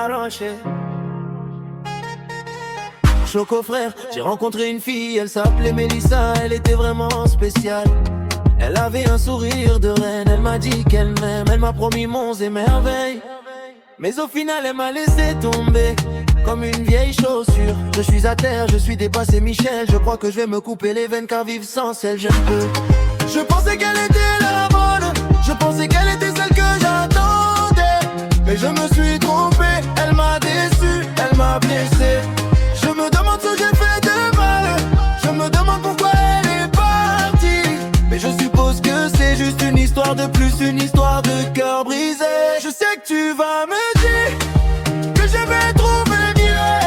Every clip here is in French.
noche. Choco frère, j'ai rencontré une fille, elle s'appelait Mélissa, elle était vraiment spéciale. Elle avait un sourire de reine, elle m'a dit qu'elle m'aime, elle m'a promis monts et merveilles. Mais au final elle m'a laissé tomber comme une vieille chaussure. Je suis à terre, je suis dépassé Michel, je crois que je vais me couper les veines car vivre sans celle j'aime peu. Je pensais qu'elle était la bonne, je pensais qu'elle était celle que j'attendais. Mais je me suis trompé, elle m'a déçu, elle m'a blessé. Je me demande ce que j'ai fait de mal, je me demande pourquoi elle est partie. Mais je suppose que c'est juste une histoire de plus, une histoire de cœur brisé. Je sais que tu vas me dire que je vais trouver mieux,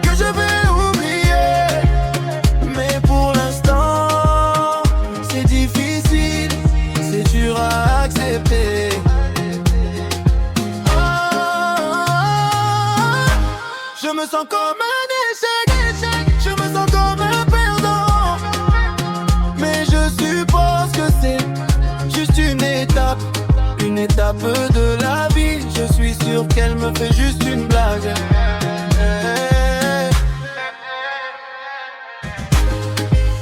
que je vais oublier. Mais pour l'instant, c'est difficile, c'est dur à accepter. Je me sens comme un échec, je me sens comme un perdant. Mais je suppose que c'est juste une étape de la vie. Je suis sûr qu'elle me fait juste une blague.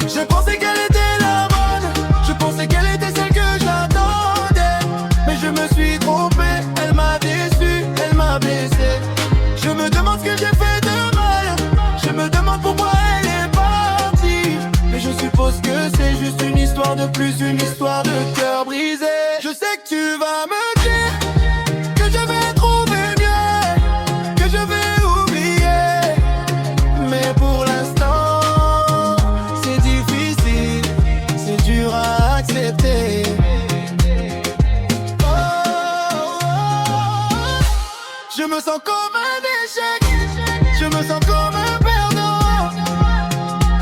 Je pensais qu'elle était la bonne, je pensais qu'elle était celle que j'attendais. Mais je me suis trompé, elle m'a déçu, elle m'a blessé. Je me demande ce que j'ai fait de mal, je me demande pourquoi elle est partie. Mais je suppose que c'est juste une histoire de plus, une histoire de cœur brisé. Je sais que tu vas me dire que je vais trouver mieux, que je vais oublier. Mais pour l'instant, c'est difficile, c'est dur à accepter. Je me sens comme un échec, je me sens comme un perdant.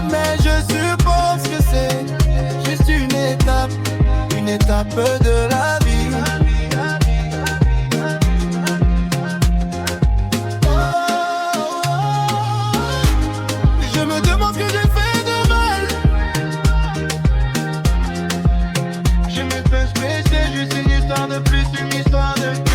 Mais je suppose que c'est juste une étape de la vie. Je me demande ce que j'ai fait de mal. Je me fais c'est juste une histoire de plus, une histoire de